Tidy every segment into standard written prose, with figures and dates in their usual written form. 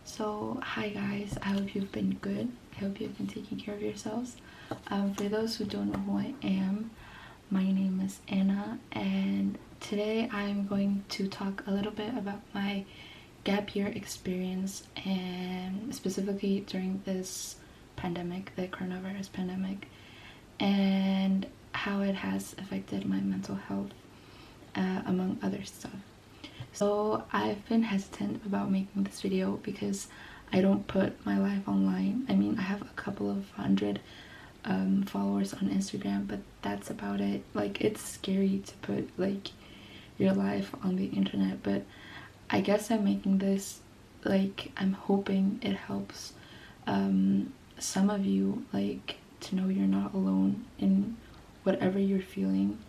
So hi guys, I hope you've been good. I hope you've been taking care of yourselves. For those who don't know who I am, my name is Anna, and today I'm going to talk a little bit about my gap year experience, and specifically during this pandemic, the coronavirus pandemic, and how it has affected my mental health, among other stuff. So I've been hesitant about making this video because I don't put my life online. I mean, I have a couple of hundred followers on Instagram, but that's about it. Like, it's scary to put like your life on the internet, but I guess I'm making this, like, I'm hoping it helps some of you, like, to know you're not alone in whatever you're feeling.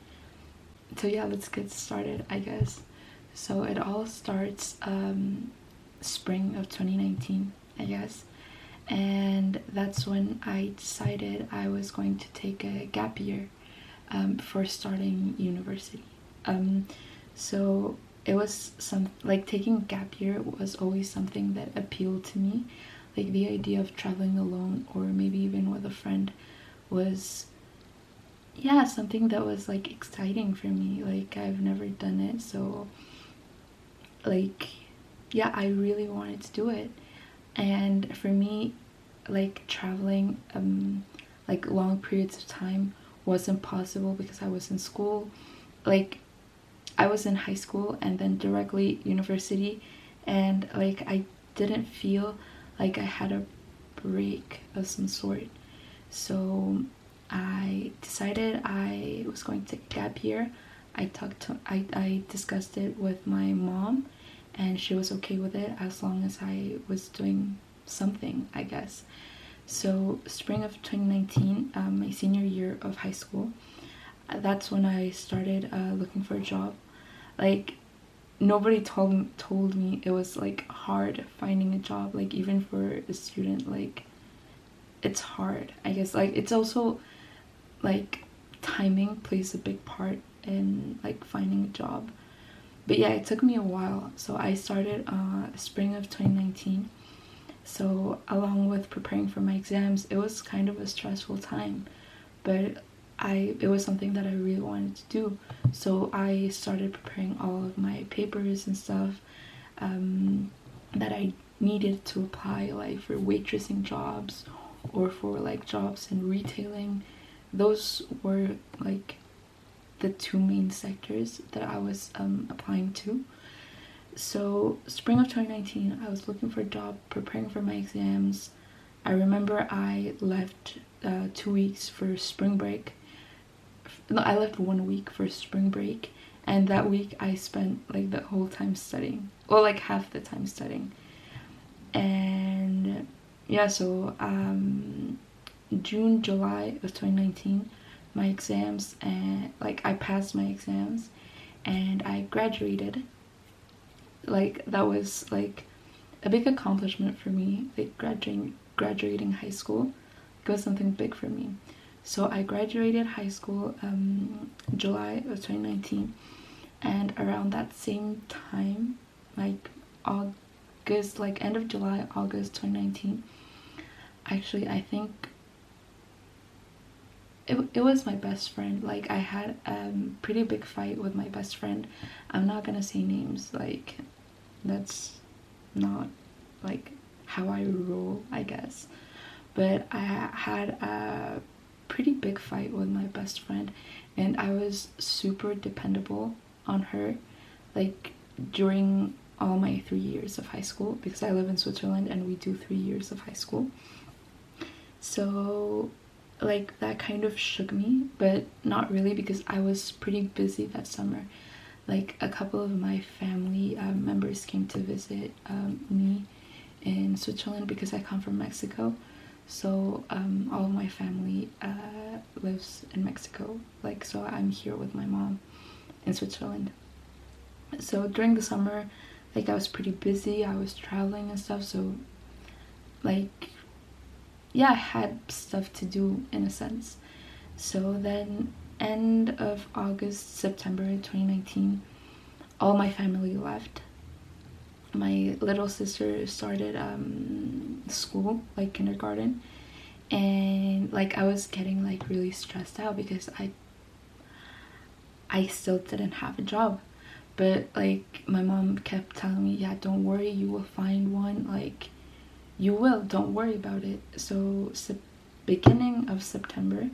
So yeah, let's get started, I guess. So it all starts spring of 2019, I guess, and that's when I decided I was going to take a gap year before starting university. So it was taking a gap year was always something that appealed to me. Like, the idea of traveling alone or maybe even with a friend was, yeah, something that was like exciting for me. Like, I've never done it, so like, yeah, I really wanted to do it. And for me, like, traveling like long periods of time wasn't possible because I was in school. Like, I was in high school and then directly university, and like I didn't feel like I had a break of some sort. So I decided I was going to take a gap year. I discussed it with my mom, and she was okay with it as long as I was doing something, I guess. So spring of 2019, my senior year of high school, that's when I started looking for a job. Like, nobody told me it was like hard finding a job. Like, even for a student, like, it's hard, I guess. Like, it's also like timing plays a big part in like finding a job. But yeah, it took me a while. So I started spring of 2019. So along with preparing for my exams, it was kind of a stressful time, but it was something that I really wanted to do. So I started preparing all of my papers and stuff that I needed to apply, like for waitressing jobs or for like jobs in retailing. Those were like the two main sectors that I was applying to. So spring of 2019, I was looking for a job, preparing for my exams. I remember I left 2 weeks for spring break. No, I left 1 week for spring break, and that week I spent like the whole time studying, or like half the time studying. And yeah, so June, July of 2019, my exams, and like I passed my exams and I graduated. Like, that was like a big accomplishment for me. Like, graduating high school, it was something big for me. So I graduated high school July of 2019, and around that same time, like August, like end of July, August 2019, actually I think it was my best friend. Like, I had a pretty big fight with my best friend. I'm not gonna say names, like, that's not like how I roll, I guess. But I had a pretty big fight with my best friend, and I was super dependable on her, like, during all my 3 years of high school, because I live in Switzerland and we do 3 years of high school. So like, that kind of shook me, but not really, because I was pretty busy that summer. Like, a couple of my family members came to visit me in Switzerland because I come from Mexico. So all of my family lives in Mexico. Like, so I'm here with my mom in Switzerland. So during the summer, like, I was pretty busy. I was traveling and stuff. So like, yeah, I had stuff to do in a sense. So then end of August, September 2019, all my family left. my little sister started school, like kindergarten, and like I was getting like really stressed out because I still didn't have a job. But like my mom kept telling me, yeah, don't worry, you will find one, like you will, don't worry about it. So beginning of September,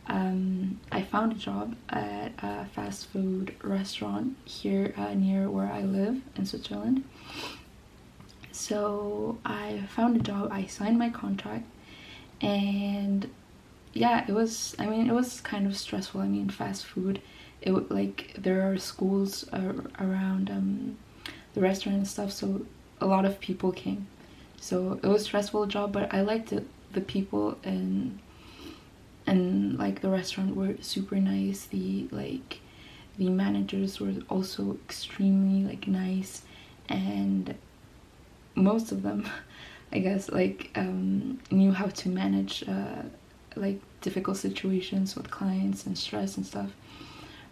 I found a job at a fast food restaurant here near where I live in Switzerland. So I found a job, I signed my contract, and yeah, it was, I mean, it was kind of stressful. I mean, fast food, like there are schools around the restaurant and stuff, so a lot of people came. So it was a stressful job, but I liked it. The people and like the restaurant were super nice. The managers were also extremely like nice, and most of them I guess like knew how to manage like difficult situations with clients and stress and stuff.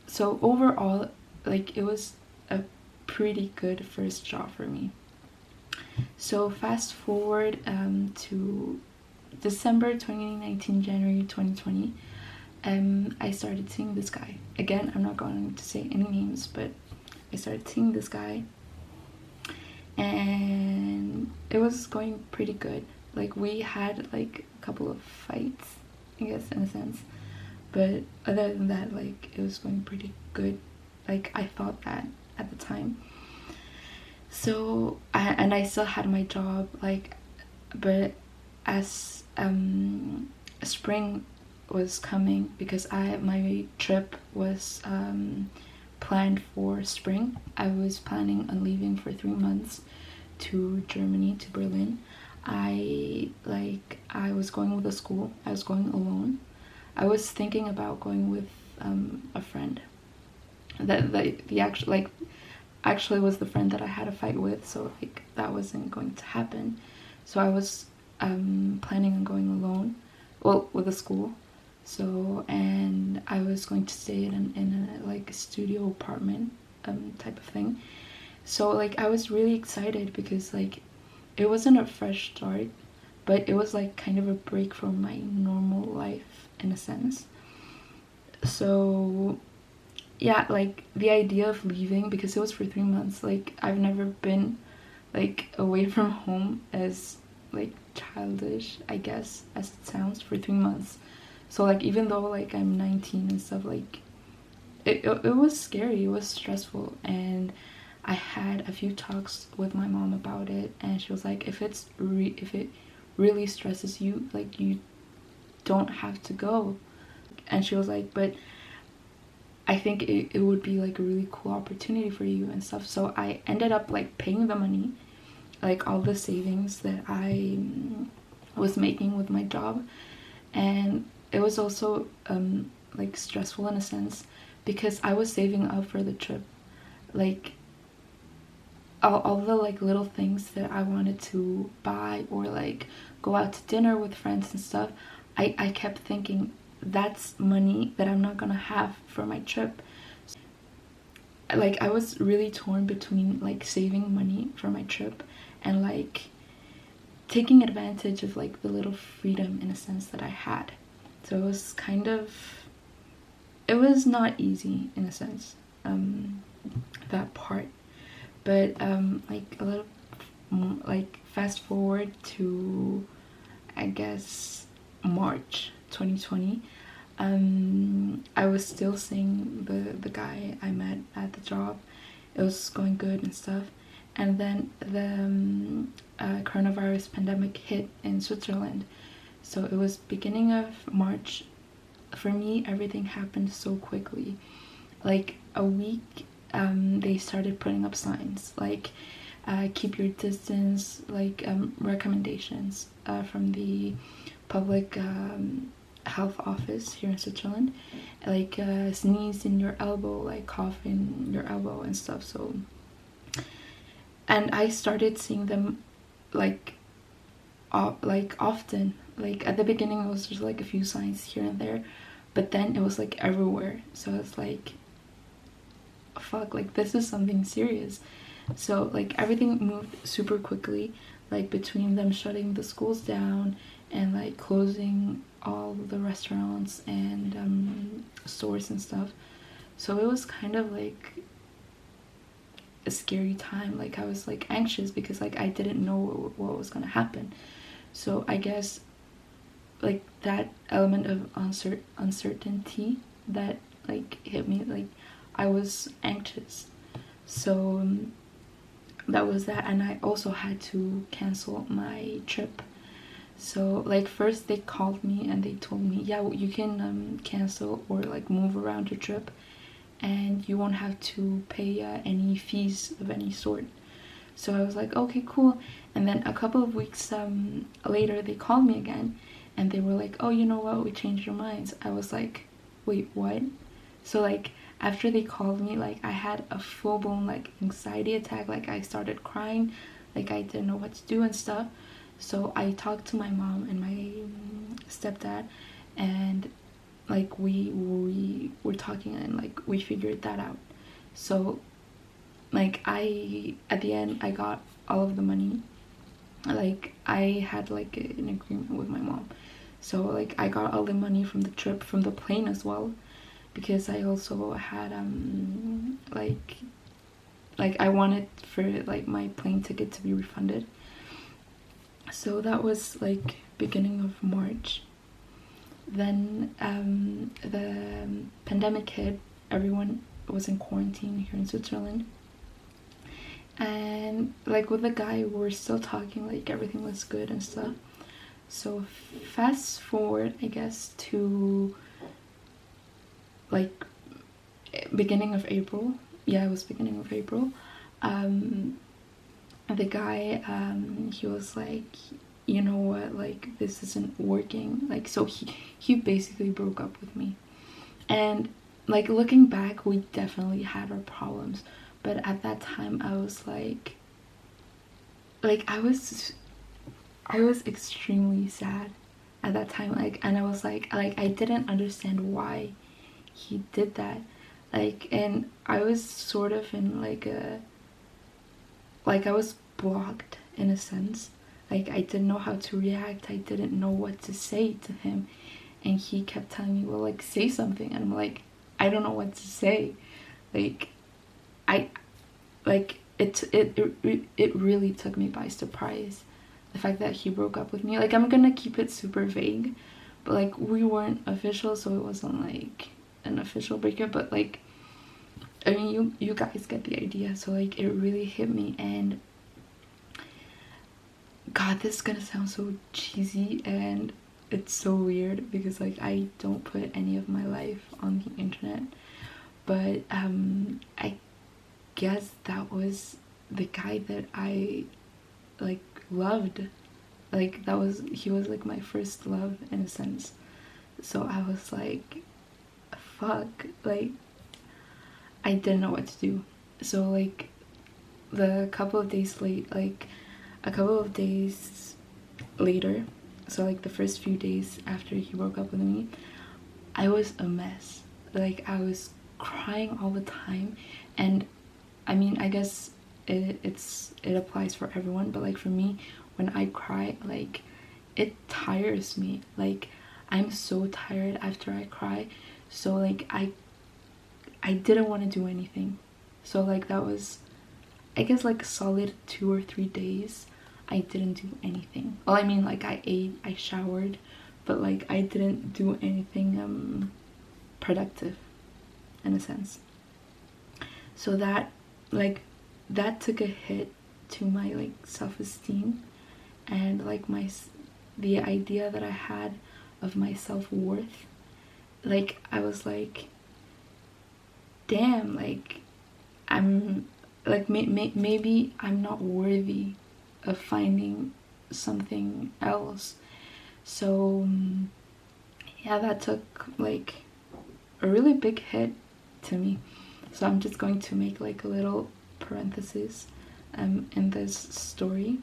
So overall, like it was a pretty good first job for me. So fast forward to December 2019, January 2020, I started seeing this guy. Again, I'm not going to say any names, but I started seeing this guy, and it was going pretty good. Like we had like a couple of fights, I guess, in a sense, but other than that, like it was going pretty good. Like I thought that at the time. So I still had my job, like, but as spring was coming, because my trip was planned for spring. I was planning on leaving for 3 months to Germany, to Berlin. I was going with a school. I was going alone. I was thinking about going with a friend. Actually was the friend that I had a fight with, so like that wasn't going to happen. So I was planning on going alone, well, with a school. So, and I was going to stay in a like a studio apartment type of thing. So like I was really excited because like it wasn't a fresh start, but it was like kind of a break from my normal life in a sense. So yeah, like the idea of leaving, because it was for 3 months, like I've never been like away from home, as like childish, I guess, as it sounds, for 3 months. So like even though like I'm 19 and stuff, like it was scary, it was stressful, and I had a few talks with my mom about it, and she was like, if it really stresses you, like you don't have to go. And she was like, but I think it would be like a really cool opportunity for you and stuff. So I ended up like paying the money, like all the savings that I was making with my job. And it was also like stressful in a sense, because I was saving up for the trip. Like all the like little things that I wanted to buy, or like go out to dinner with friends and stuff, I kept thinking, that's money that I'm not gonna have for my trip. Like I was really torn between like saving money for my trip and like taking advantage of like the little freedom in a sense that I had. So it was kind of, it was not easy in a sense, that part. But like a little like fast forward to, I guess, March 2020, I was still seeing the guy I met at the job. It was going good and stuff, and then the coronavirus pandemic hit in Switzerland. So it was beginning of March. For me, everything happened so quickly. Like a week, they started putting up signs like keep your distance, like recommendations from the public health office here in Switzerland, like sneeze in your elbow, like cough in your elbow and stuff. So, and I started seeing them like often. Like at the beginning it was just like a few signs here and there, but then it was like everywhere. So it's like, fuck, like this is something serious. So like everything moved super quickly, like between them shutting the schools down and like closing all the restaurants and stores and stuff. So it was kind of like a scary time. Like I was like anxious because like I didn't know what was gonna happen. So I guess like that element of uncertainty that like hit me, like I was anxious. So that was that. And I also had to cancel my trip. So like first they called me and they told me, yeah, you can cancel or like move around your trip and you won't have to pay any fees of any sort. So I was like, okay, cool. And then a couple of weeks later they called me again and they were like, oh, you know what, we changed our minds. I was like, wait, what? So like after they called me, like I had a full-blown like anxiety attack. Like I started crying, like I didn't know what to do and stuff. So I talked to my mom and my stepdad, and like we were talking and like we figured that out. So like at the end I got all of the money. Like I had like an agreement with my mom, so like I got all the money from the trip, from the plane as well, because I also had like I wanted for like my plane ticket to be refunded. So that was like beginning of March. Then the pandemic hit. Everyone was in quarantine here in Switzerland, and like with the guy we were still talking, like everything was good and stuff. So fast forward, I guess, to like beginning of April. Yeah, it was beginning of April. The guy, he was like, you know what, like this isn't working. Like, so he basically broke up with me. And like looking back, we definitely had our problems, but at that time I was like I was extremely sad at that time. Like, and I was like I didn't understand why he did that. Like, and I was sort of in like I was blocked in a sense. Like I didn't know how to react. I didn't know what to say to him, and he kept telling me, well, like say something, and I'm like, I don't know what to say. Like I like it really took me by surprise, the fact that he broke up with me. Like I'm gonna keep it super vague, but like we weren't official, so it wasn't like an official breakup, but like I mean you guys get the idea. So like it really hit me. And God, this is gonna sound so cheesy and it's so weird because like I don't put any of my life on the internet, but I guess that was the guy that I like loved. Like he was like my first love in a sense. So I was like, fuck, like I didn't know what to do. So like a couple of days later, so like the first few days after he broke up with me, I was a mess. Like I was crying all the time. And I mean, I guess it applies for everyone, but like for me, when I cry, like it tires me. Like I'm so tired after I cry. So like I didn't want to do anything. So like that was, I guess, like a solid 2 or 3 days I didn't do anything. Well, I mean, like I ate, I showered, but like I didn't do anything productive in a sense. So that took a hit to my like self-esteem, and like the idea that I had of my self-worth. Like I was like, damn, like I'm like maybe I'm not worthy of finding something else. So yeah, that took like a really big hit to me. So I'm just going to make like a little parenthesis in this story.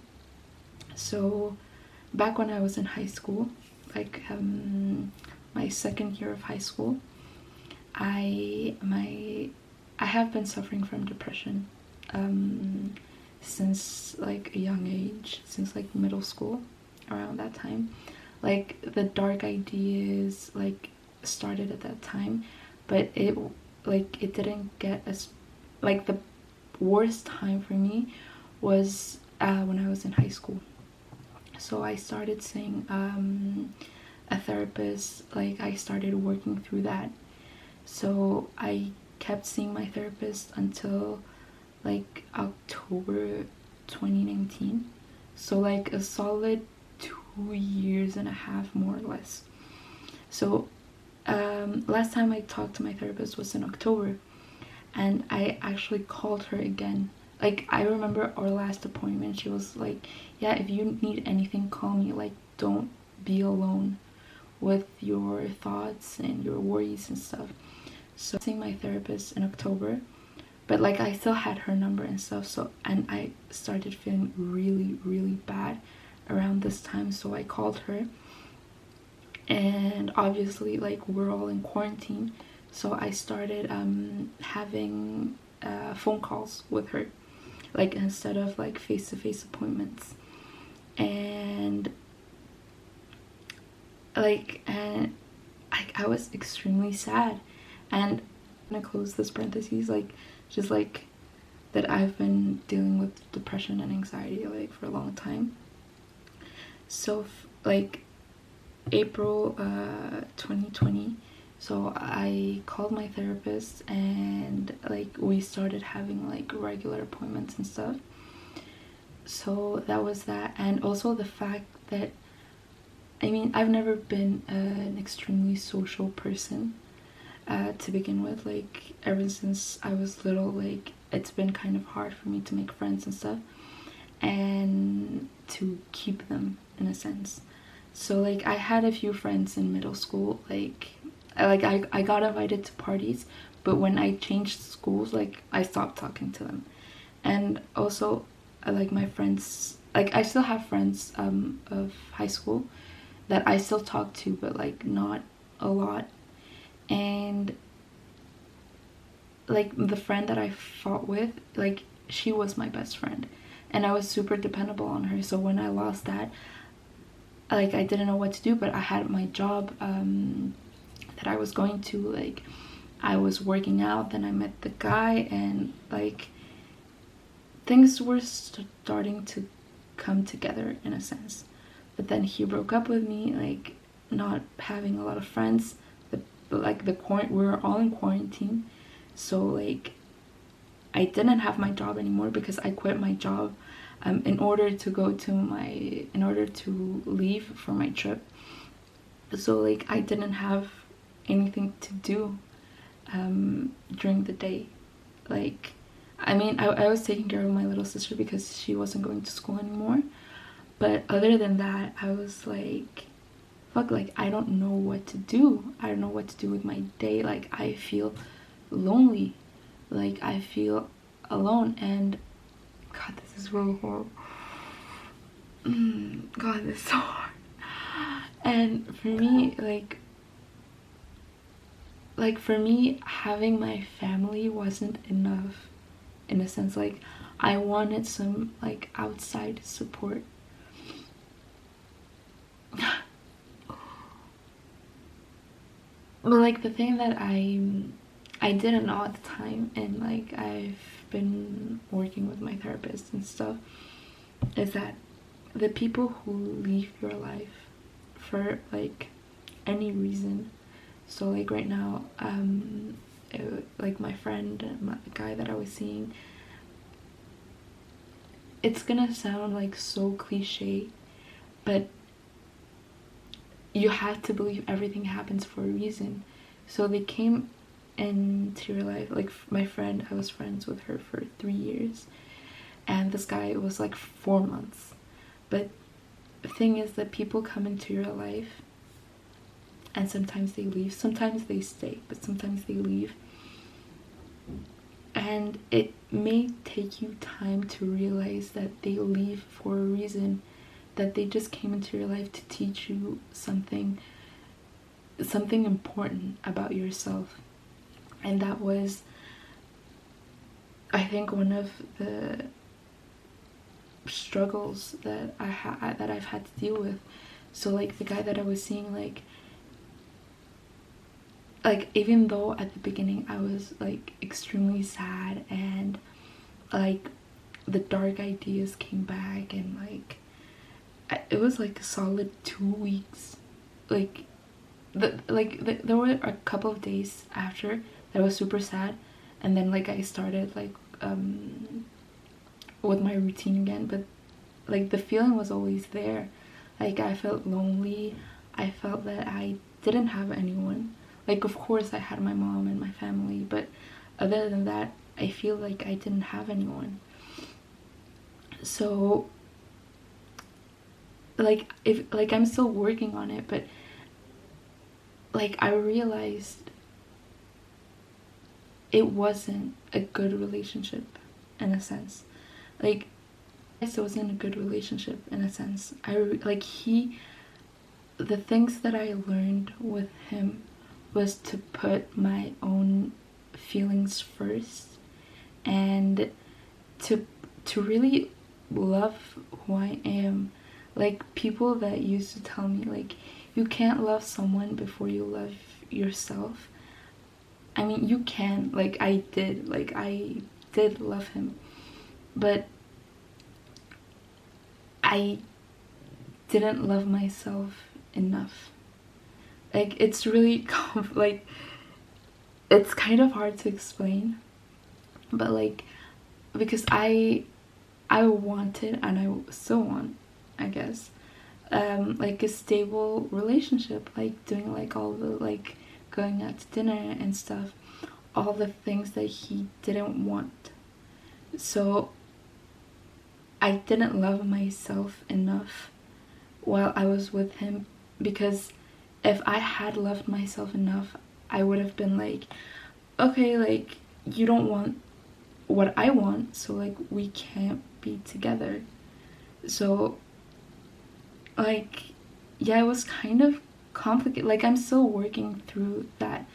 So back when I was in high school, like my second year of high school, I have been suffering from depression since like a young age, since like middle school, around that time. Like the dark ideas like started at that time, but it didn't get as, like, the worst time for me was when I was in high school. So I started seeing a therapist. Like I started working through that. So I kept seeing my therapist until like October 2019. So like a solid 2 years and a half, more or less. So last time I talked to my therapist was in October, and I actually called her again. Like I remember our last appointment, she was like, yeah, if you need anything, call me. Like, don't be alone with your thoughts and your worries and stuff. So seeing my therapist in October, but like I still had her number and stuff. So, and I started feeling really, really bad around this time, so I called her. And obviously, like, we're all in quarantine, so I started having phone calls with her, like, instead of like face-to-face appointments. And like, and I was extremely sad. And I'm gonna close this parentheses, like, just like that I've been dealing with depression and anxiety like for a long time. So like April 2020, so I called my therapist, and like we started having like regular appointments and stuff. So that was that. And also the fact that, I mean, I've never been an extremely social person to begin with. Like ever since I was little, like it's been kind of hard for me to make friends and stuff, and to keep them in a sense. So like I had a few friends in middle school. I got invited to parties, but when I changed schools, like I stopped talking to them. And also like my friends, like I still have friends of high school that I still talk to, but like not a lot. And like the friend that I fought with, like she was my best friend, and I was super dependable on her. So when I lost that, like I didn't know what to do. But I had my job that I was going to, like I was working out, then I met the guy, and like things were starting to come together in a sense. But then he broke up with me, like not having a lot of friends. We were all in quarantine, so like I didn't have my job anymore because I quit my job in order to leave for my trip. So like I didn't have anything to do during the day. Like, I mean, I was taking care of my little sister because she wasn't going to school anymore. But other than that, I was like, fuck, like I don't know what to do. I don't know what to do with my day. Like I feel lonely. Like I feel alone. And God, this is really horrible. God, this is so hard. And for me, like for me, having my family wasn't enough, in a sense. Like I wanted some like outside support. But like the thing that I didn't know at the time, and like I've been working with my therapist and stuff, is that the people who leave your life for like any reason, so like right now like my friend, the guy that I was seeing, it's gonna sound like so cliche, but you have to believe everything happens for a reason. So they came into your life, like my friend, I was friends with her for 3 years, and this guy was like 4 months. But the thing is that people come into your life, and sometimes they leave, sometimes they stay, but sometimes they leave. And it may take you time to realize that they leave for a reason, that they just came into your life to teach you something important about yourself. And that was I think one of the struggles that I've had to deal with. So like the guy that I was seeing, like even though at the beginning I was like extremely sad, and like the dark ideas came back, and like it was like a solid 2 weeks. Like there were a couple of days after that I was super sad, and then like I started like with my routine again, but like the feeling was always there. Like I felt lonely. I felt that I didn't have anyone. Like of course I had my mom and my family, but other than that I feel like I didn't have anyone. So like I'm still working on it, but like I realized it wasn't a good relationship in a sense. Like it wasn't a good relationship in a sense. The things that I learned with him was to put my own feelings first, and to really love who I am. Like people that used to tell me like you can't love someone before you love yourself. I mean, you can. Like I did love him, but I didn't love myself enough. Like it's really like it's kind of hard to explain, but like because I wanted, and I still want, I guess, like a stable relationship, like doing like all the like going out to dinner and stuff, all the things that he didn't want. So I didn't love myself enough while I was with him, because if I had loved myself enough, I would have been like, okay, like you don't want what I want, so like we can't be together. So like yeah, it was kind of complicated. Like I'm still working through that,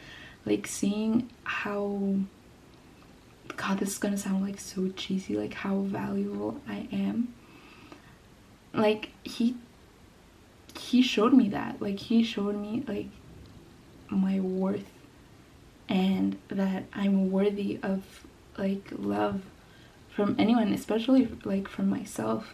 like seeing how, god, this is gonna sound like so cheesy, like how valuable I am. Like he showed me that. Like he showed me like my worth, and that I'm worthy of like love from anyone, especially like from myself.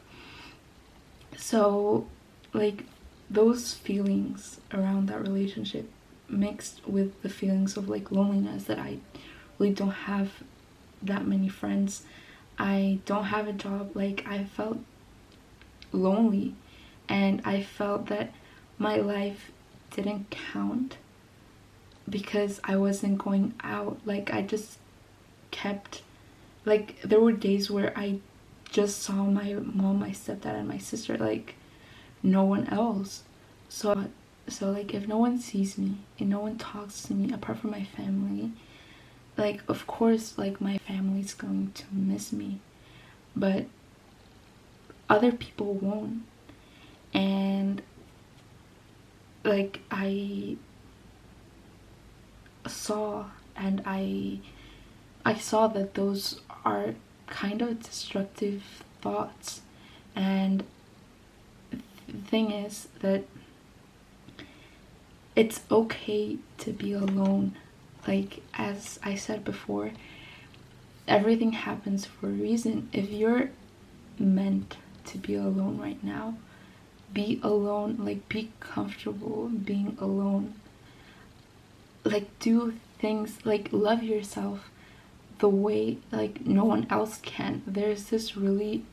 So like those feelings around that relationship mixed with the feelings of like loneliness, that I really don't have that many friends, I don't have a job, like I felt lonely, and I felt that my life didn't count because I wasn't going out. Like I just kept, like there were days where I just saw my mom, my stepdad, and my sister, like no one else. So like if no one sees me and no one talks to me apart from my family, like of course like my family's going to miss me, but other people won't. And like I saw, and I saw that those are kind of destructive thoughts. And the thing is that it's okay to be alone. Like as I said before, everything happens for a reason. If you're meant to be alone right now, be alone. Like be comfortable being alone. Like do things, like love yourself the way like no one else can. There's this really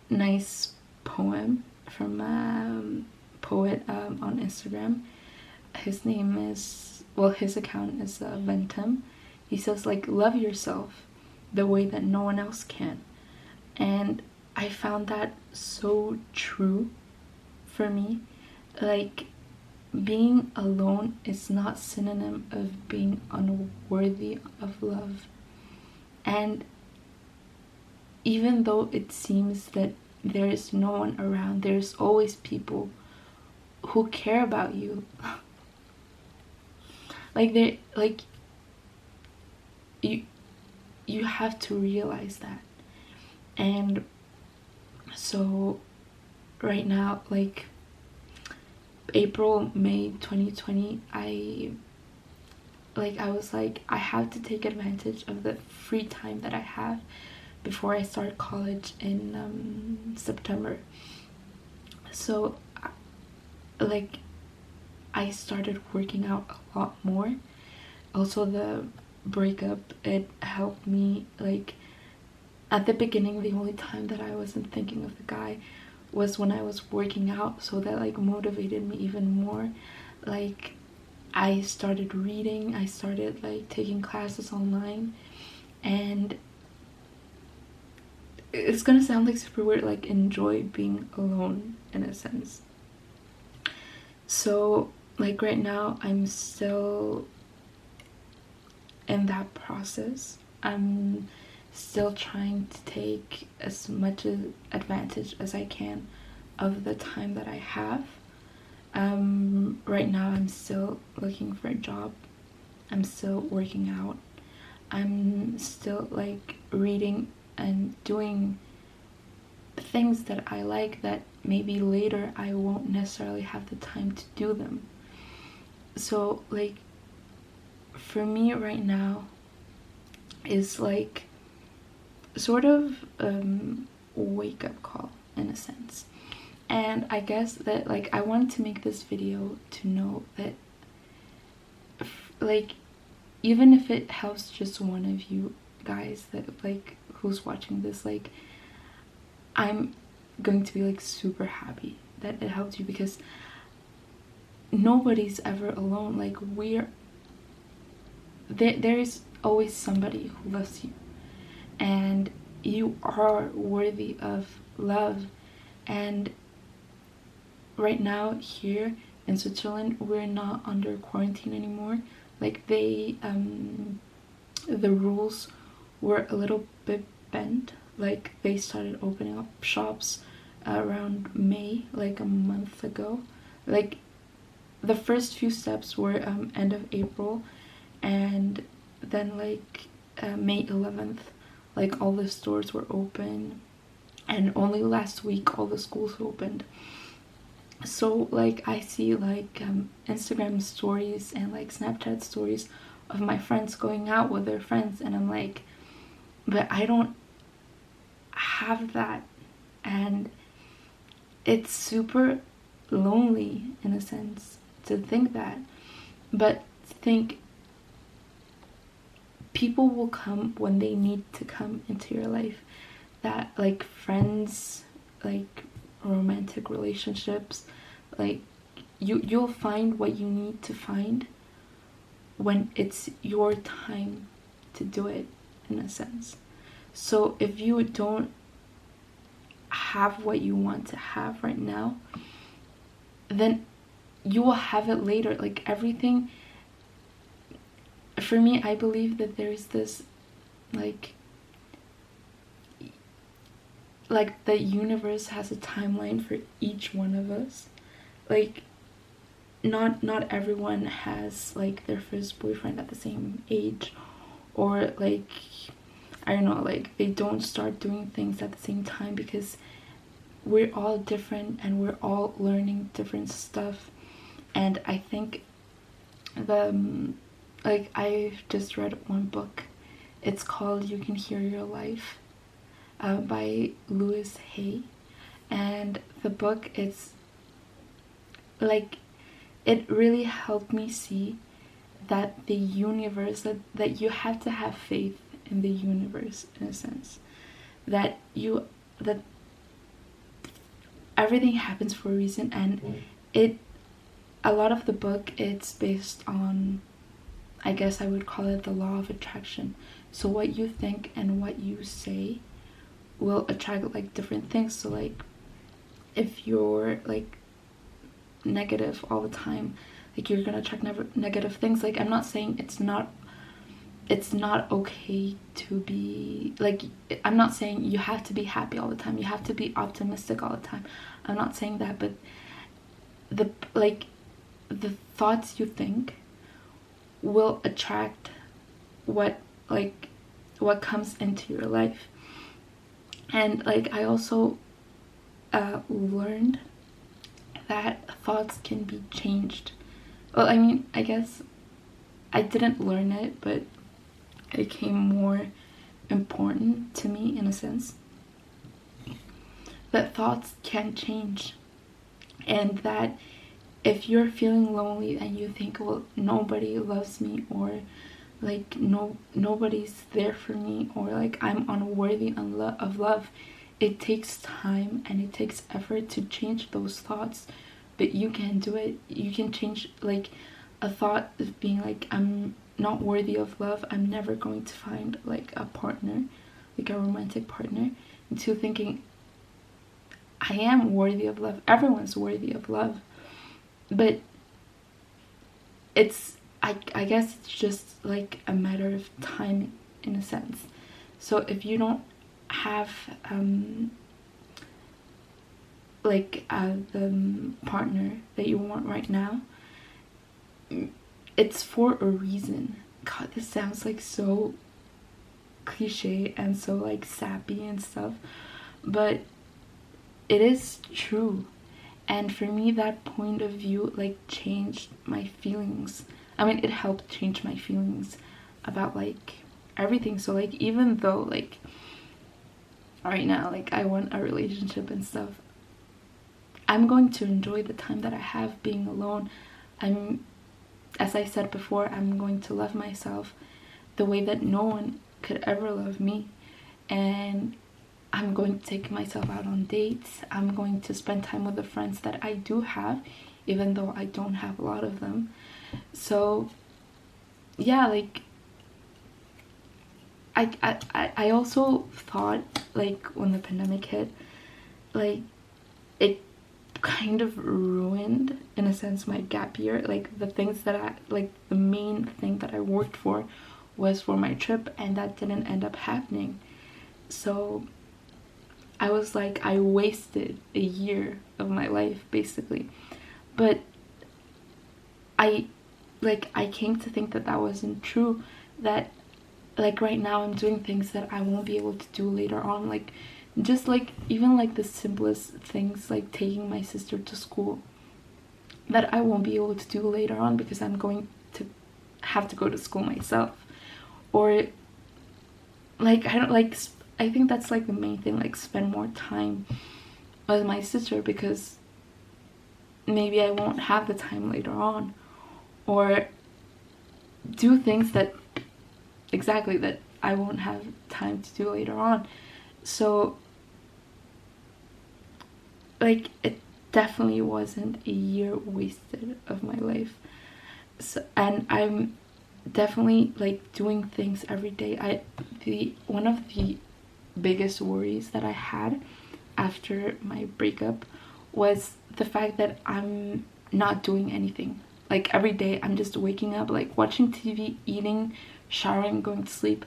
nice poem from poet on Instagram. His name is, well, his account is Ventum. He says like love yourself the way that no one else can. And I found that so true for me. Like being alone is not synonym of being unworthy of love. And even though it seems that there is no one around, there's always people who care about you. Like they, like you have to realize that. And so right now, like April, May 2020, I was like, I have to take advantage of the free time that I have before I start college in September. So like I started working out a lot more. Also the breakup, it helped me. Like at the beginning, the only time that I wasn't thinking of the guy was when I was working out, so that like motivated me even more. Like I started reading, I started like taking classes online, and it's gonna sound like super weird, like enjoy being alone in a sense. So like right now I'm still in that process. I'm still trying to take as much advantage as I can of the time that I have. Right now I'm still looking for a job. I'm still working out. I'm still like reading and doing things that I like that maybe later I won't necessarily have the time to do them. So like for me right now is like sort of wake up call in a sense. And I guess that like I wanted to make this video to know that like even if it helps just one of you guys that like who's watching this, like I'm going to be like super happy that it helped you, because nobody's ever alone. Like there is always somebody who loves you, and you are worthy of love. And right now here in Switzerland, we're not under quarantine anymore. Like the rules were a little bit bent. Like they started opening up shops around May, like a month ago. Like the first few steps were end of April, and then like May 11th, like all the stores were open, and only last week all the schools opened. So like I see like Instagram stories and like Snapchat stories of my friends going out with their friends, and I'm like, but I don't have that. And it's super lonely in a sense to think that, but think people will come when they need to come into your life. That like friends, like romantic relationships, like you'll find what you need to find when it's your time to do it, in a sense. So if you don't have what you want to have right now, then you will have it later. Like everything, for me, I believe that there's this like the universe has a timeline for each one of us. Like not everyone has like their first boyfriend at the same age, or like I don't know, like they don't start doing things at the same time, because we're all different and we're all learning different stuff. And I think like I've just read one book. It's called You Can Hear Your Life by Louis Hay, and the book, it's like it really helped me see that the universe, that you have to have faith in the universe, in a sense, that everything happens for a reason. And a lot of the book, it's based on, I guess I would call it the law of attraction. So what you think and what you say will attract like different things. So like if you're like negative all the time, like you're gonna attract negative things. Like I'm not saying it's not okay to be like, I'm not saying you have to be happy all the time, you have to be optimistic all the time. I'm not saying that, but the thoughts you think will attract what like what comes into your life. And like I also learned that thoughts can be changed. Well, I mean, I guess I didn't learn it, but it became more important to me in a sense, that thoughts can change, and that if you're feeling lonely and you think, well, nobody loves me, or like nobody's there for me, or like I'm unworthy of love, it takes time and it takes effort to change those thoughts. But you can do it. You can change like a thought of being like, I'm not worthy of love, I'm never going to find like a partner, like a romantic partner, into thinking, I am worthy of love, everyone's worthy of love. But it's, I guess it's just like a matter of time in a sense. So if you don't have the partner that you want right now, it's for a reason. God, this sounds like so cliche and so like sappy and stuff, but it is true. And for me, that point of view like changed my feelings. I mean, it helped change my feelings about like everything. So like, even though like right now like I want a relationship and stuff, I'm going to enjoy the time that I have being alone. As I said before, I'm going to love myself the way that no one could ever love me. And I'm going to take myself out on dates. I'm going to spend time with the friends that I do have, even though I don't have a lot of them. So yeah, like I also thought, like when the pandemic hit, like it kind of ruined in a sense my gap year. Like the things that I like, the main thing that I worked for was for my trip, and that didn't end up happening. So I was like, I wasted a year of my life basically. But I came to think that that wasn't true, that like right now I'm doing things that I won't be able to do later on, like just like even like the simplest things, like taking my sister to school, that I won't be able to do later on because I'm going to have to go to school myself. Or like I think that's like the main thing, like spend more time with my sister, because maybe I won't have the time later on. Or do things that exactly that I won't have time to do later on. So like it definitely wasn't a year wasted of my life. So, and I'm definitely like doing things every day. One of the biggest worries that I had after my breakup was the fact that I'm not doing anything. Like every day I'm just waking up, like watching TV, eating, showering, going to sleep.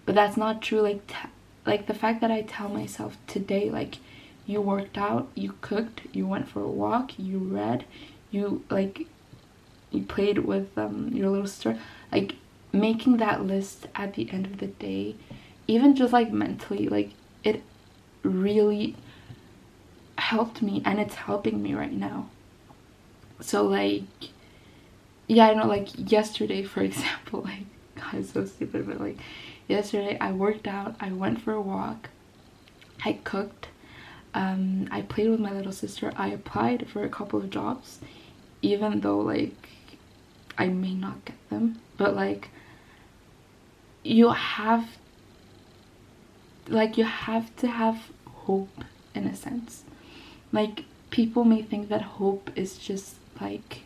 But that's not true. Like the fact that I tell myself today, like, you worked out, you cooked, you went for a walk, you read, you played with your little sister, like making that list at the end of the day, even just like mentally, like it really helped me, and it's helping me right now. So like, yeah, I know, like yesterday for example, like God, it's so stupid, but like yesterday I worked out, I went for a walk, I cooked, I played with my little sister, I applied for a couple of jobs, even though like I may not get them. But like you have to have hope in a sense. Like people may think that hope is just like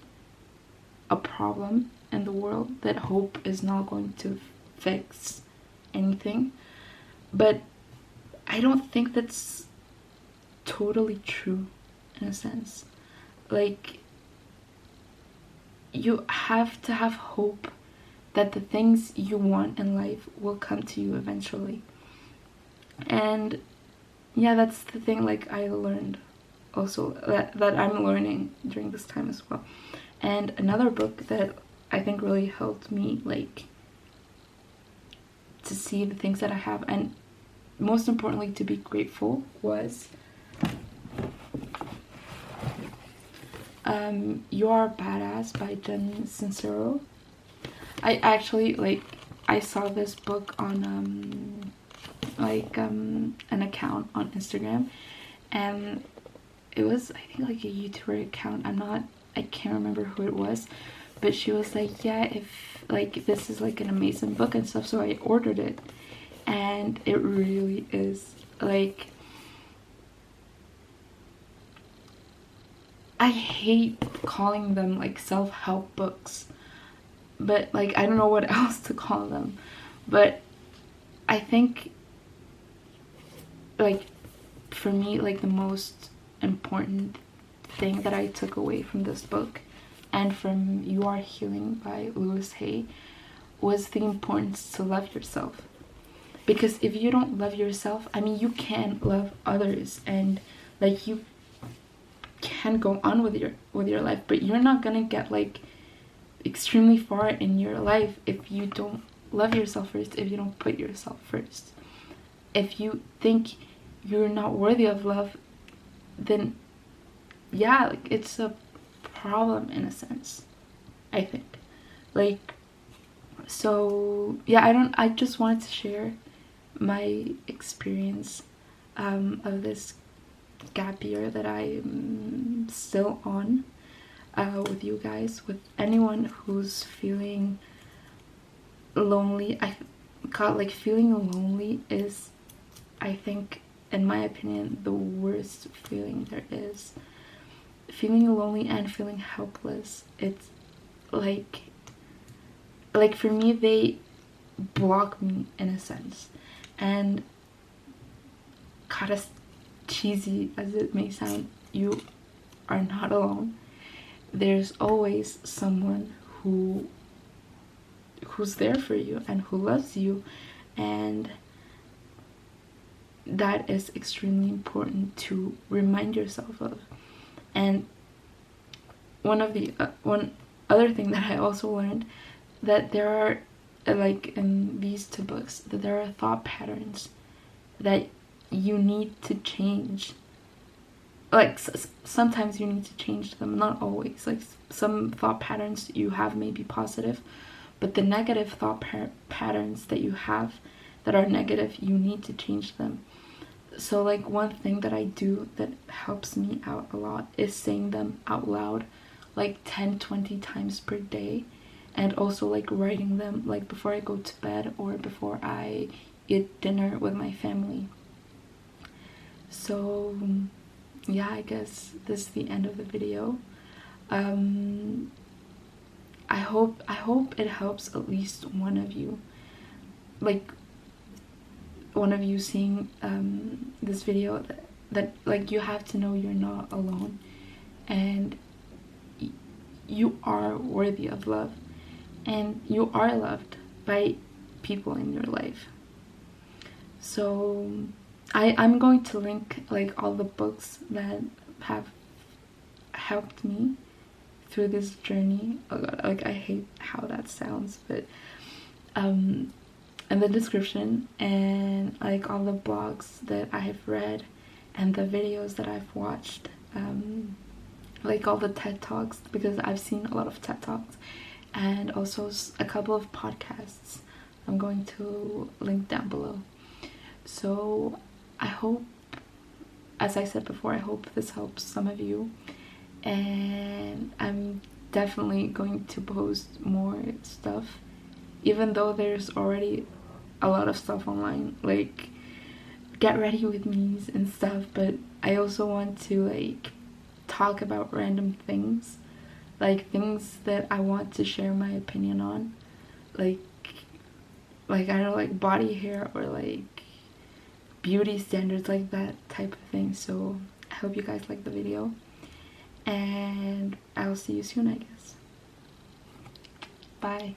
a problem in the world, that hope is not going to fix anything, but I don't think that's totally true in a sense. Like you have to have hope that the things you want in life will come to you eventually. And yeah, that's the thing, like I learned also, that I'm learning during this time as well. And another book that I think really helped me like to see the things that I have, and most importantly to be grateful, was You Are Badass by Jen Sincero. I actually, like, I saw this book on an account on Instagram, and it was, I think, like a YouTuber account. I can't remember who it was, but she was like, yeah, if like this is like an amazing book and stuff, so I ordered it, and it really is. Like, I hate calling them like self-help books, but like I don't know what else to call them. But I think, like, for me, like, the most important thing that I took away from this book and from You Are Healing by Louise Hay was the importance to love yourself. Because if you don't love yourself, I mean, you can love others, and like you can go on with your life, but you're not gonna get like extremely far in your life if you don't love yourself first, if you don't put yourself first. If you think you're not worthy of love, then yeah, like, it's a problem in a sense, I think. Like, so yeah, I just wanted to share my experience of this gap year that I'm still on with you guys, with anyone who's feeling lonely. Like, feeling lonely is, I think, in my opinion, the worst feeling there is. Feeling lonely and feeling helpless, it's like for me, they block me in a sense. And kind of cheesy as it may sound, you are not alone. There's always someone who's there for you and who loves you, and that is extremely important to remind yourself of. And one other thing that I also learned, that there are, like in these two books, that there are thought patterns that you need to change. Like, sometimes you need to change them, not always. Like, some thought patterns you have may be positive, but the negative thought patterns that you have that are negative, you need to change them. So, like, one thing that I do that helps me out a lot is saying them out loud, like 10-20 times per day, and also like writing them, like before I go to bed or before I eat dinner with my family. So yeah, I guess this is the end of the video. I hope it helps at least one of you. Like, one of you seeing this video, that like, you have to know you're not alone, and you are worthy of love, and you are loved by people in your life. So I'm going to link like all the books that have helped me through this journey. Oh god, like, I hate how that sounds, but in the description, and like all the blogs that I have read and the videos that I've watched, like all the TED Talks, because I've seen a lot of TED Talks, and also a couple of podcasts I'm going to link down below. So I hope, as I said before, I hope this helps some of you, and I'm definitely going to post more stuff, even though there's already a lot of stuff online, like get ready with me's and stuff, but I also want to like talk about random things, like things that I want to share my opinion on, like I don't know, like body hair or like beauty standards, like that type of thing. So I hope you guys like the video, and I'll see you soon, I guess. Bye.